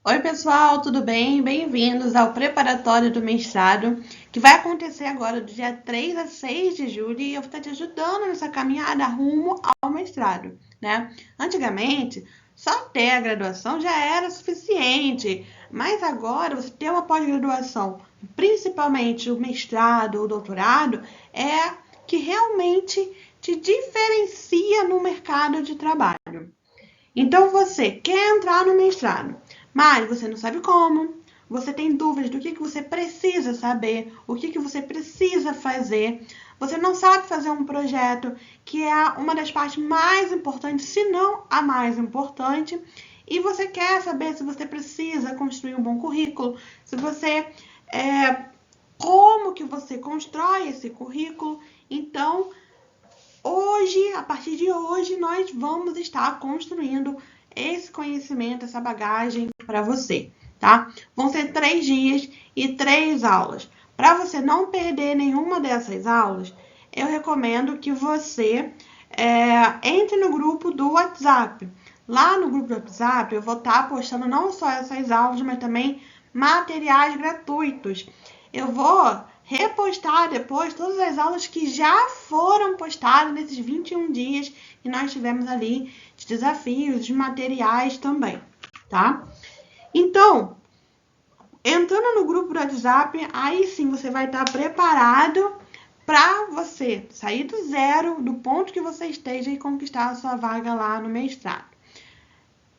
Oi, pessoal, tudo bem? Bem-vindos ao preparatório do mestrado, que vai acontecer agora do dia 3 a 6 de julho e eu vou estar te ajudando nessa caminhada rumo ao mestrado, né? Antigamente, só ter a graduação já era suficiente, mas agora você ter uma pós-graduação, principalmente o mestrado ou doutorado, é que realmente te diferencia no mercado de trabalho. Então você quer entrar no mestrado, mas você não sabe como, você tem dúvidas do que você precisa saber, o que você precisa fazer, você não sabe fazer um projeto, que é uma das partes mais importantes, se não a mais importante, e você quer saber se você precisa construir um bom currículo, se você como que você constrói esse currículo. Então, hoje, a partir de hoje, nós vamos estar construindo esse conhecimento, essa bagagem para você, tá? Vão ser 3 dias e 3 aulas. Para você não perder nenhuma dessas aulas, eu recomendo que você entre no grupo do WhatsApp. Lá no grupo do WhatsApp, eu vou estar postando não só essas aulas, mas também materiais gratuitos. Eu vou repostar depois todas as aulas que já foram postadas nesses 21 dias que nós tivemos ali de desafios, de materiais também, tá? Então, entrando no grupo do WhatsApp, aí sim você vai estar preparado para você sair do zero, do ponto que você esteja e conquistar a sua vaga lá no mestrado.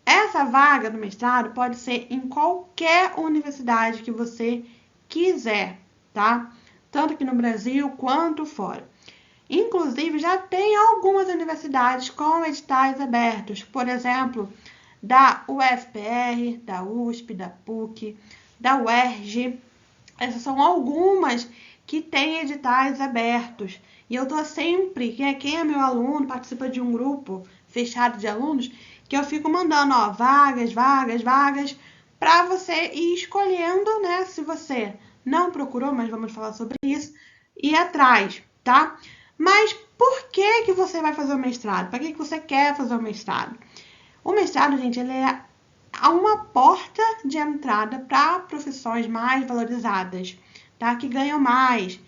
Essa vaga do mestrado pode ser em qualquer universidade que você quiser, tá? Tanto aqui no Brasil quanto fora. Inclusive, já tem algumas universidades com editais abertos, por exemplo, da UFPR, da USP, da PUC, da UERJ. Essas são algumas que têm editais abertos. E eu estou sempre, quem é meu aluno, participa de um grupo fechado de alunos, que eu fico mandando, ó, vagas, vagas, vagas, para você ir escolhendo, né, se você não procurou, mas vamos falar sobre isso, ir atrás, tá? Mas por que você vai fazer o mestrado? Para que você quer fazer o mestrado? O mestrado, gente, ele é uma porta de entrada para profissões mais valorizadas, tá? Que ganham mais.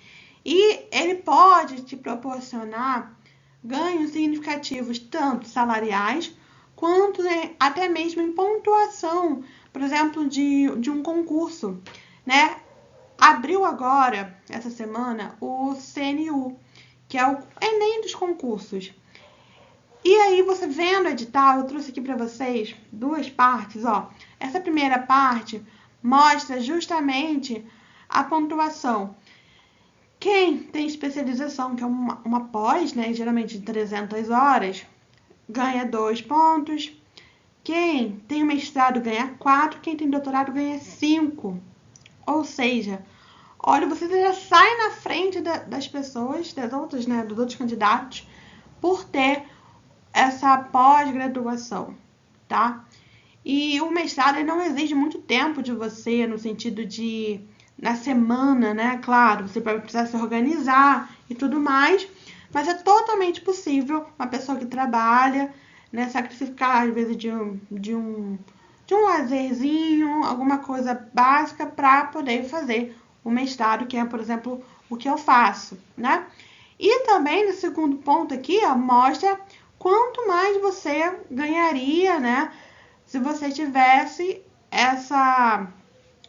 E ele pode te proporcionar ganhos significativos, tanto salariais, quanto até mesmo em pontuação, por exemplo, de um concurso, né? Abriu agora, essa semana, o CNU, que é o Enem dos concursos. E aí, você vendo o edital, eu trouxe aqui para vocês duas partes, ó. Essa primeira parte mostra justamente a pontuação. Quem tem especialização, que é uma pós, né, geralmente de 300 horas, ganha 2 pontos. Quem tem mestrado ganha 4, quem tem doutorado ganha 5. Ou seja, olha, você já sai na frente das pessoas, das outras, né, dos outros candidatos, por ter essa pós-graduação, tá? E o mestrado ele não exige muito tempo de você, no sentido de, na semana, né? Claro, você vai precisar se organizar e tudo mais, mas é totalmente possível uma pessoa que trabalha, né, sacrificar, às vezes, de um lazerzinho, alguma coisa básica para poder fazer o mestrado, que é, por exemplo, o que eu faço, né? E também, no segundo ponto aqui, ó, mostra quanto mais você ganharia, né, se você tivesse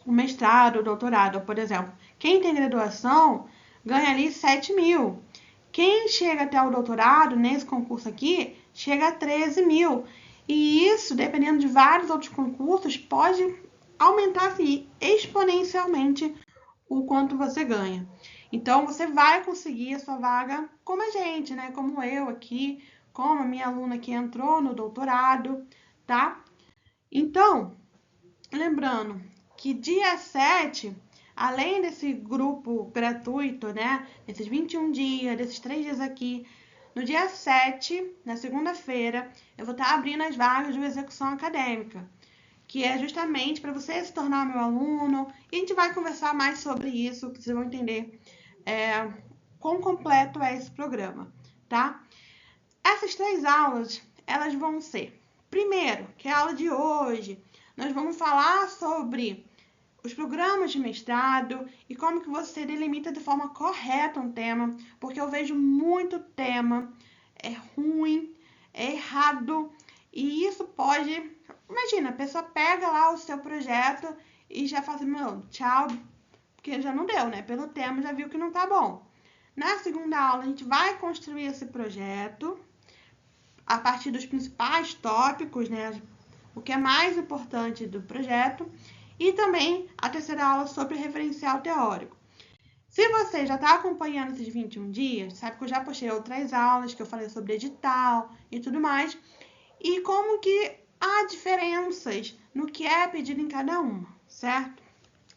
o mestrado, o doutorado, por exemplo. Quem tem graduação ganha ali 7 mil. Quem chega até o doutorado, nesse concurso aqui, chega a 13 mil. E isso, dependendo de vários outros concursos, pode aumentar assim, exponencialmente o quanto você ganha. Então, você vai conseguir a sua vaga como a gente, né? Como eu aqui, como a minha aluna que entrou no doutorado, tá? Então, lembrando que dia 7, além desse grupo gratuito, né? Desses 21 dias, desses 3 dias aqui, no dia 7, na segunda-feira, eu vou estar abrindo as vagas de execução acadêmica, que é justamente para você se tornar meu aluno, e a gente vai conversar mais sobre isso, que vocês vão entender quão completo é esse programa, tá? Essas 3 aulas, elas vão ser, primeiro, que é a aula de hoje, nós vamos falar sobre os programas de mestrado e como que você delimita de forma correta um tema, porque eu vejo muito tema, é ruim, é errado, e isso pode... Imagina, a pessoa pega lá o seu projeto e já fala assim, meu, tchau, porque já não deu, né? Pelo tema já viu que não tá bom. Na segunda aula, a gente vai construir esse projeto a partir dos principais tópicos, né? O que é mais importante do projeto. E também a terceira aula sobre referencial teórico. Se você já está acompanhando esses 21 dias, sabe que eu já postei outras aulas que eu falei sobre edital e tudo mais. E como que há diferenças no que é pedido em cada uma, certo?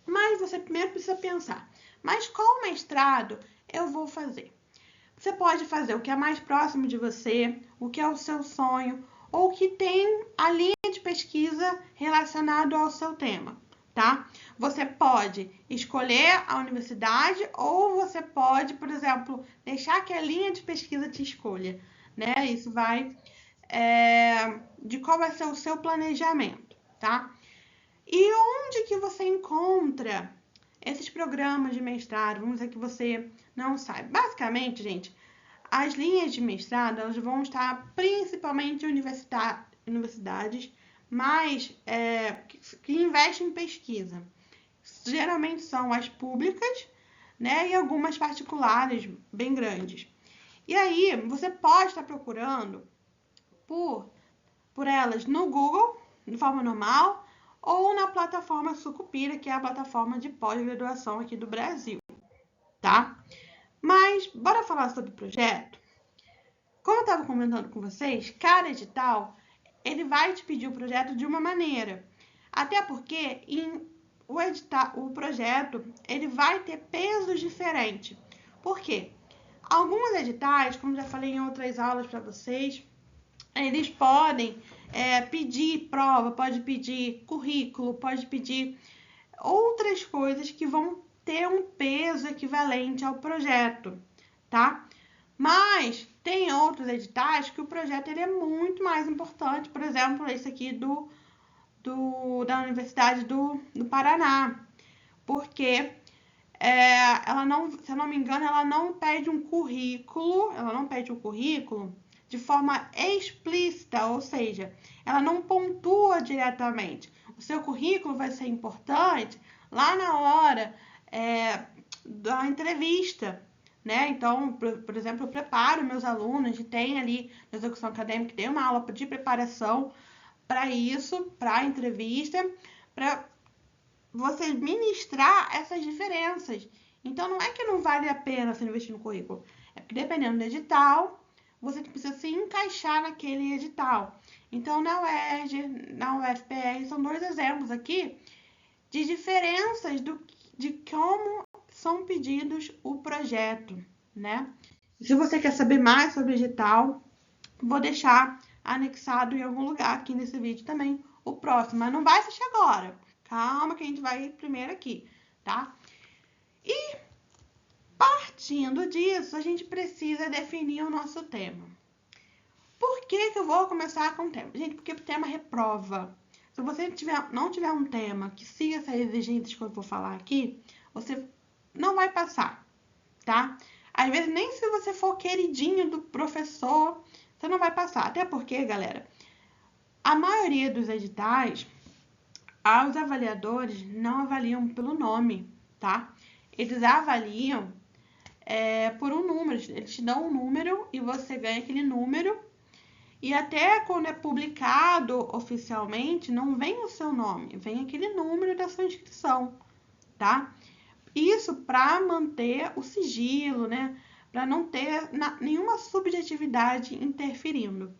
Mas você primeiro precisa pensar, mas qual mestrado eu vou fazer? Você pode fazer o que é mais próximo de você, o que é o seu sonho, ou que tem a linha de pesquisa relacionada ao seu tema, tá? Você pode escolher a universidade ou você pode, por exemplo, deixar que a linha de pesquisa te escolha, né? Isso vai de qual vai ser o seu planejamento, tá? E onde que você encontra esses programas de mestrado? Vamos dizer que você não sabe. Basicamente, gente, as linhas de mestrado elas vão estar principalmente em universidades que investem em pesquisa. Geralmente são as públicas, né, e algumas particulares bem grandes. E aí, você pode estar procurando por elas no Google, de forma normal, ou na plataforma Sucupira, que é a plataforma de pós-graduação aqui do Brasil, tá? Mas, bora falar sobre o projeto? Como eu estava comentando com vocês, cada edital, ele vai te pedir o projeto de uma maneira. Até porque o projeto, ele vai ter pesos diferentes. Por quê? Alguns editais, como já falei em outras aulas para vocês, eles podem pedir prova, pode pedir currículo, pode pedir outras coisas que vão ter um peso equivalente ao projeto, tá? Mas tem outros editais que o projeto ele é muito mais importante, por exemplo, esse aqui da Universidade do Paraná, porque ela não, se eu não me engano, ela não pede um currículo de forma explícita, ou seja, ela não pontua diretamente. O seu currículo vai ser importante lá na hora da entrevista, né? Então, por exemplo, eu preparo meus alunos e tem ali na execução acadêmica, tem uma aula de preparação para isso, para a entrevista, para você ministrar essas diferenças. Então, não é que não vale a pena você investir no currículo, é porque dependendo do edital, você precisa se encaixar naquele edital. Então, na UERJ, na UFPR, são dois exemplos aqui de diferenças de como são pedidos o projeto, né? Se você quer saber mais sobre edital, vou deixar anexado em algum lugar aqui nesse vídeo também o próximo, mas não vai assistir agora. Calma que a gente vai primeiro aqui, tá? E partindo disso, a gente precisa definir o nosso tema. Por que eu vou começar com o tema? Gente, porque o tema reprova. Se você não tiver um tema que siga essas exigências que eu vou falar aqui, você não vai passar, tá? Às vezes, nem se você for queridinho do professor, você não vai passar. Até porque, galera, a maioria dos editais, os avaliadores não avaliam pelo nome, tá? Eles avaliam por um número. Eles te dão um número e você ganha aquele número. E até quando é publicado oficialmente, não vem o seu nome, vem aquele número da sua inscrição, tá? Isso para manter o sigilo, né? Para não ter nenhuma subjetividade interferindo.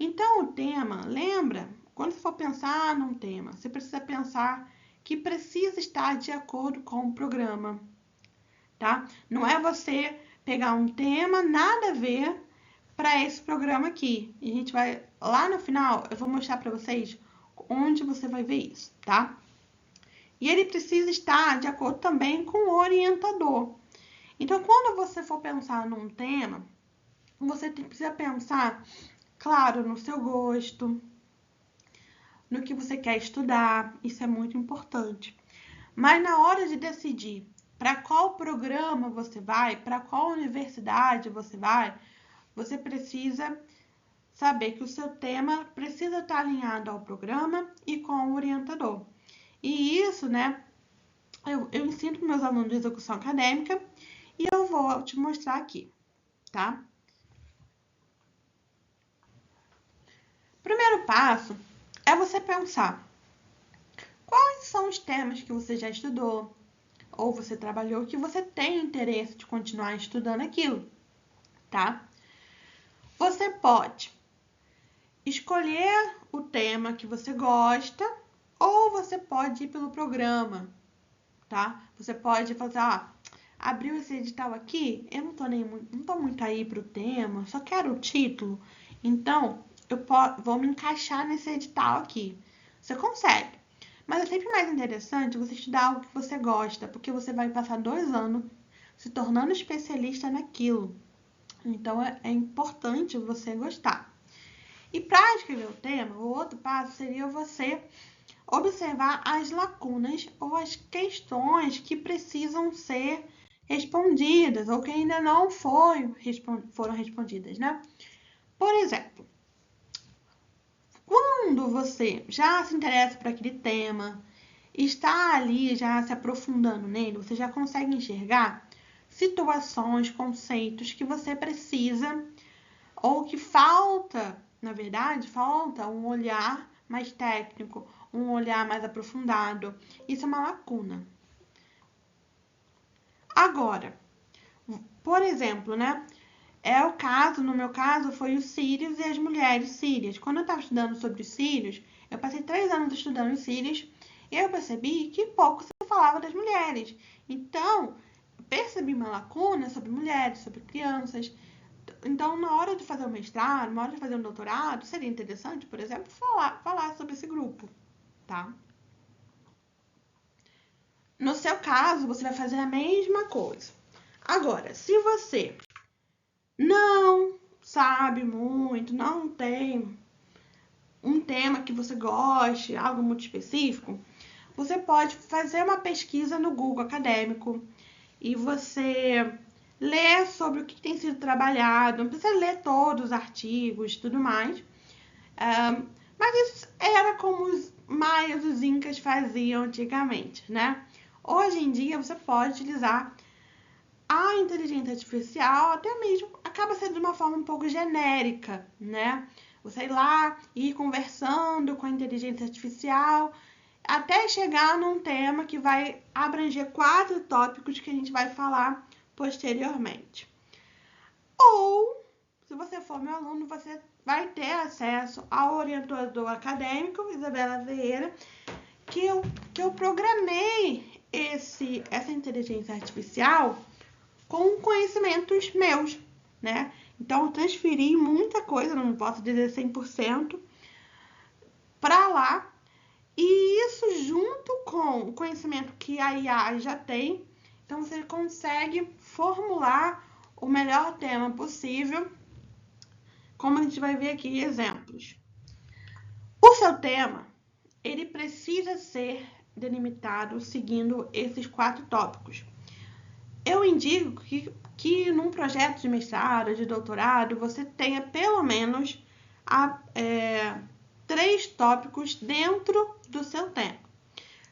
Então, o tema, lembra? Quando você for pensar num tema, você precisa pensar que precisa estar de acordo com o programa, tá? Não é você pegar um tema nada a ver para esse programa aqui. E a gente vai, lá no final, eu vou mostrar para vocês onde você vai ver isso, tá? E ele precisa estar de acordo também com o orientador. Então, quando você for pensar num tema, você precisa pensar, claro, no seu gosto, no que você quer estudar, isso é muito importante. Mas na hora de decidir para qual programa você vai, para qual universidade você vai, você precisa saber que o seu tema precisa estar alinhado ao programa e com o orientador. E isso, né, eu ensino para meus alunos de execução acadêmica e eu vou te mostrar aqui, tá? Primeiro passo é você pensar quais são os temas que você já estudou ou você trabalhou que você tem interesse de continuar estudando aquilo, tá? Você pode escolher o tema que você gosta ou você pode ir pelo programa, tá? Você pode fazer, abriu esse edital aqui, eu não tô muito aí pro tema, só quero o título, então vou me encaixar nesse edital aqui. Você consegue. Mas é sempre mais interessante você estudar algo que você gosta, porque você vai passar 2 anos se tornando especialista naquilo. Então é importante você gostar. E para escrever o tema, o outro passo seria você observar as lacunas ou as questões que precisam ser respondidas ou que ainda não foram respondidas, né? Por exemplo, quando você já se interessa por aquele tema, está ali já se aprofundando nele, você já consegue enxergar situações, conceitos que você precisa ou que falta, na verdade, falta um olhar mais técnico, um olhar mais aprofundado. Isso é uma lacuna. Agora, por exemplo, né? No meu caso, foi os sírios e as mulheres sírias. Quando eu estava estudando sobre os sírios, eu passei 3 anos estudando os sírios e eu percebi que pouco se falava das mulheres. Então, percebi uma lacuna sobre mulheres, sobre crianças. Então, na hora de fazer o mestrado, na hora de fazer um doutorado, seria interessante, por exemplo, falar sobre esse grupo, tá? No seu caso, você vai fazer a mesma coisa. Agora, se você não sabe muito, não tem um tema que você goste, algo muito específico, você pode fazer uma pesquisa no Google Acadêmico e você ler sobre o que tem sido trabalhado, não precisa ler todos os artigos e tudo mais, mas isso era como os maias, os incas faziam antigamente, né? Hoje em dia você pode utilizar a inteligência artificial, até mesmo acaba sendo de uma forma um pouco genérica, né? Você ir lá e ir conversando com a inteligência artificial até chegar num tema que vai abranger 4 tópicos que a gente vai falar posteriormente. Ou, se você for meu aluno, você vai ter acesso ao orientador acadêmico, Isabela Vieira, que eu programei essa inteligência artificial com conhecimentos meus, né? Então, eu transferi muita coisa, não posso dizer 100%, para lá. E isso junto com o conhecimento que a IA já tem, então você consegue formular o melhor tema possível, como a gente vai ver aqui exemplos. O seu tema, ele precisa ser delimitado seguindo esses 4 tópicos. Eu indico que num projeto de mestrado, de doutorado, você tenha pelo menos 3 tópicos dentro do seu tema.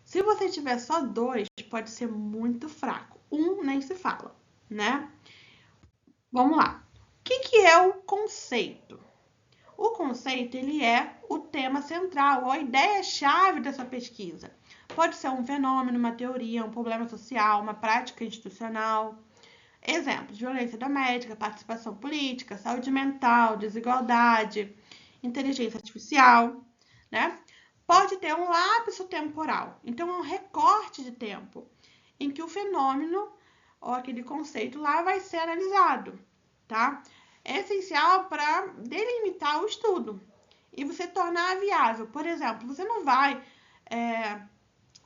Se você tiver só 2, pode ser muito fraco. 1 nem se fala, né? Vamos lá. O que é o conceito? O conceito, ele é o tema central, a ideia-chave dessa pesquisa. Pode ser um fenômeno, uma teoria, um problema social, uma prática institucional. Exemplos: violência doméstica, participação política, saúde mental, desigualdade, inteligência artificial, né? Pode ter um lapso temporal, então é um recorte de tempo em que o fenômeno ou aquele conceito lá vai ser analisado, tá? É essencial para delimitar o estudo e você tornar viável. Por exemplo, você não vai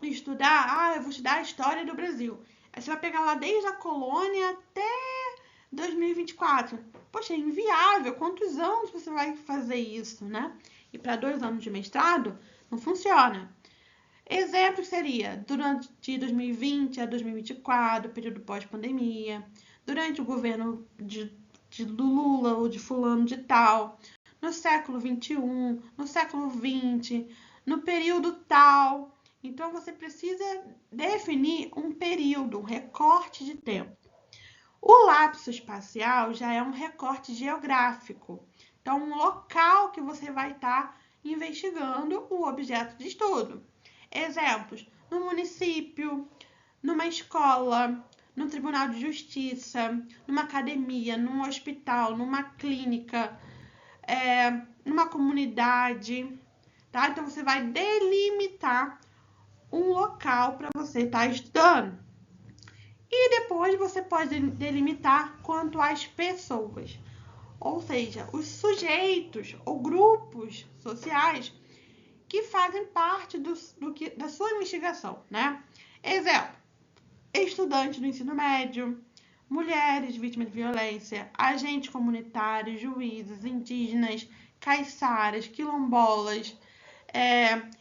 estudar, eu vou estudar a história do Brasil. Aí você vai pegar lá desde a colônia até 2024. Poxa, é inviável. Quantos anos você vai fazer isso, né? E para 2 anos de mestrado, Não funciona. Exemplo seria durante 2020 a 2024, período pós-pandemia, durante o governo de Lula ou de fulano de tal, no século XXI, no século XX, no período tal. Então, você precisa definir um período, um recorte de tempo. O lapso espacial já é um recorte geográfico. Então, um local que você vai estar investigando o objeto de estudo. Exemplos: no município, numa escola, no tribunal de justiça, numa academia, num hospital, numa clínica, numa comunidade, tá? Então, você vai delimitar um local para você estar estudando. E depois você pode delimitar quanto às pessoas, ou seja, os sujeitos ou grupos sociais que fazem parte da sua investigação, né? Exemplo: estudantes do ensino médio, mulheres vítimas de violência, agentes comunitários, juízes, indígenas, caiçaras, quilombolas,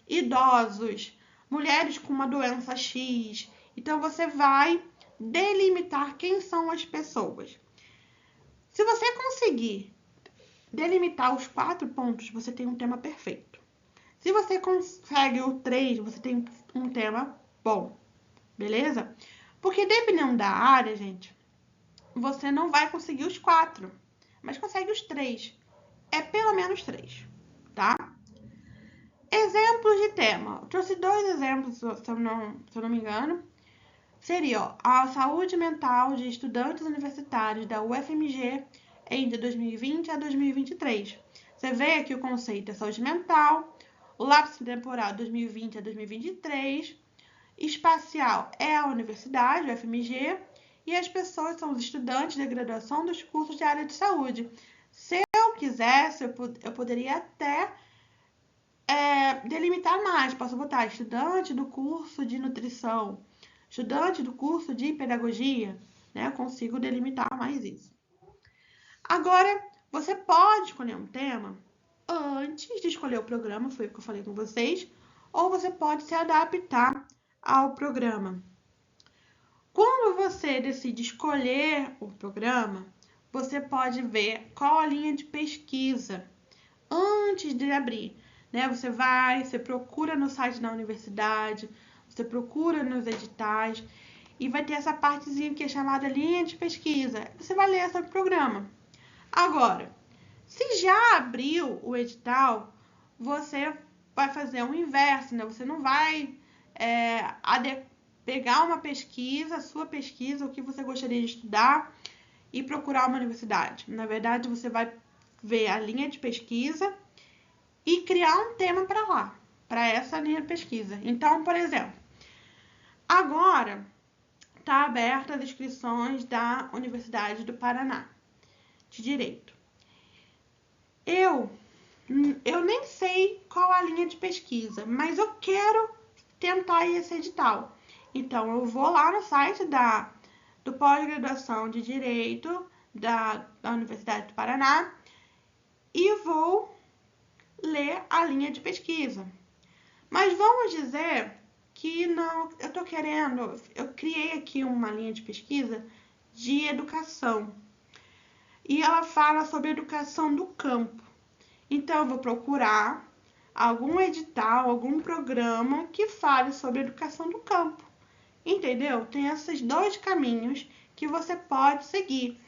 idosos, mulheres com uma doença X. Então, você vai delimitar quem são as pessoas. Se você conseguir delimitar os 4 pontos, você tem um tema perfeito. Se você consegue o 3, você tem um tema bom, beleza? Porque dependendo da área, gente, você não vai conseguir os 4, mas consegue os 3. É pelo menos 3, tá? Exemplos de tema. Eu trouxe 2 exemplos, se eu não me engano. Seria a saúde mental de estudantes universitários da UFMG entre 2020 a 2023. Você vê aqui o conceito é saúde mental, o lapso temporal 2020 a 2023, espacial é a universidade, o UFMG, e as pessoas são os estudantes da graduação dos cursos de área de saúde. Se eu quisesse, eu poderia até delimitar mais. Posso botar estudante do curso de nutrição, estudante do curso de pedagogia, né? Eu consigo delimitar mais isso. Agora, você pode escolher um tema antes de escolher o programa, foi o que eu falei com vocês, ou você pode se adaptar ao programa. Quando você decide escolher o programa, você pode ver qual a linha de pesquisa antes de abrir, né? Você procura no site da universidade, você procura nos editais e vai ter essa partezinha que é chamada linha de pesquisa. Você vai ler sobre o programa. Agora, se já abriu o edital, você vai fazer o inverso, né? Você não vai pegar uma pesquisa, a sua pesquisa, o que você gostaria de estudar e procurar uma universidade. Na verdade, você vai ver a linha de pesquisa e criar um tema para lá, para essa linha de pesquisa. Então, por exemplo, agora está aberta as inscrições da Universidade do Paraná de Direito. Eu nem sei qual a linha de pesquisa, mas eu quero tentar esse edital. Então, eu vou lá no site do pós-graduação de Direito da Universidade do Paraná e vou ler a linha de pesquisa. Mas vamos dizer que não, eu criei aqui uma linha de pesquisa de educação. E ela fala sobre educação do campo. Então, eu vou procurar algum edital, algum programa que fale sobre educação do campo. Entendeu? Tem esses 2 caminhos que você pode seguir.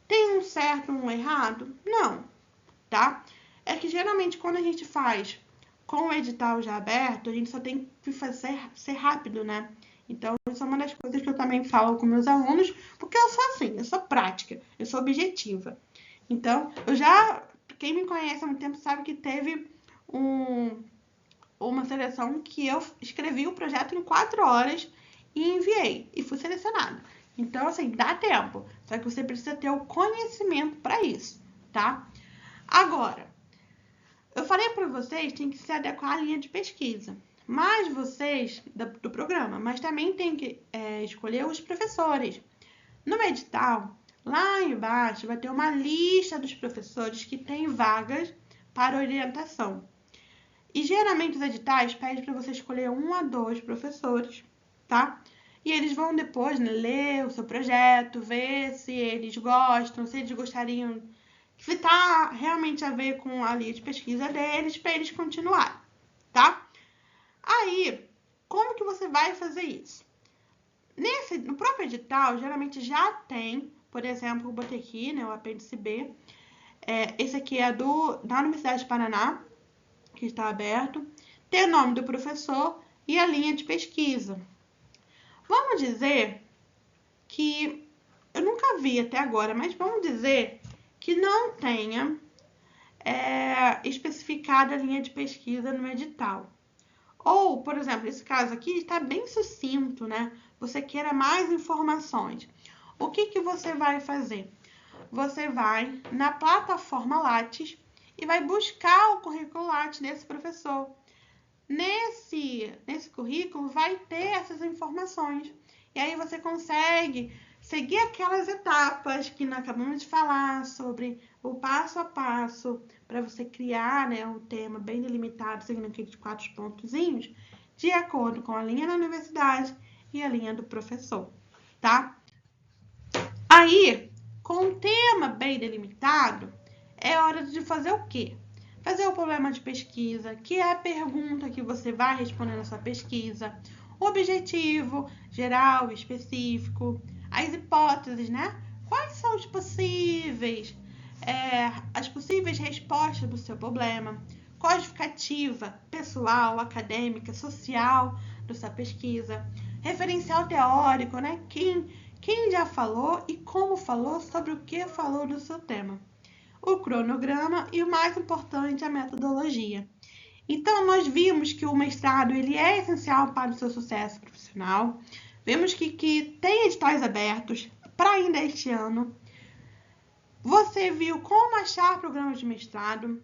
Tem um certo e um errado? Não, tá? É que geralmente quando a gente faz com o edital já aberto, a gente só tem que ser rápido, né? Então, isso é uma das coisas que eu também falo com meus alunos, porque eu sou assim, eu sou prática, eu sou objetiva. Então, quem me conhece há muito tempo sabe que teve uma seleção que eu escrevi o projeto em 4 horas e enviei, e fui selecionada. Então, assim, dá tempo, só que você precisa ter o conhecimento para isso, tá? Agora, eu falei para vocês, tem que se adequar à linha de pesquisa, mas vocês, do programa, mas também tem que escolher os professores. No edital, lá embaixo, vai ter uma lista dos professores que têm vagas para orientação. E geralmente os editais pedem para você escolher 1 a 2 professores, tá? E eles vão depois, né, ler o seu projeto, ver se eles gostam, se eles gostariam, se tá realmente a ver com a linha de pesquisa deles, para eles continuarem, tá? Aí, como que você vai fazer isso? No próprio edital, geralmente já tem, por exemplo, eu botei aqui, né, o apêndice B. Esse aqui é da Universidade de Paraná, que está aberto. Tem o nome do professor e a linha de pesquisa. Vamos dizer que, eu nunca vi até agora, mas vamos dizer que não tenha especificada a linha de pesquisa no edital. Ou, por exemplo, esse caso aqui está bem sucinto, né? Você queira mais informações. O que você vai fazer? Você vai na plataforma Lattes e vai buscar o currículo Lattes desse professor. Nesse currículo vai ter essas informações. E aí você consegue seguir aquelas etapas que nós acabamos de falar sobre o passo a passo para você criar, né, o tema bem delimitado, seguindo aqueles 4 pontozinhos, de acordo com a linha da universidade e a linha do professor, tá? Aí, com o tema bem delimitado, é hora de fazer o quê? Fazer o problema de pesquisa, que é a pergunta que você vai responder na sua pesquisa, o objetivo geral, específico, as hipóteses, né? Quais são as possíveis respostas do seu problema, codificativa, pessoal, acadêmica, social da sua pesquisa, referencial teórico, né? Quem já falou e como falou sobre o que falou do seu tema, o cronograma e o mais importante, a metodologia. Então, nós vimos que o mestrado ele é essencial para o seu sucesso profissional. Vemos que tem editais abertos para ainda este ano. Você viu como achar programas de mestrado.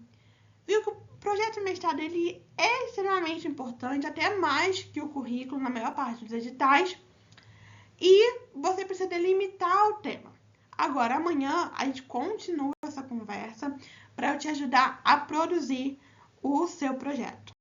Viu que o projeto de mestrado ele é extremamente importante, até mais que o currículo na maior parte dos editais. E você precisa delimitar o tema. Agora, amanhã, a gente continua essa conversa para eu te ajudar a produzir o seu projeto.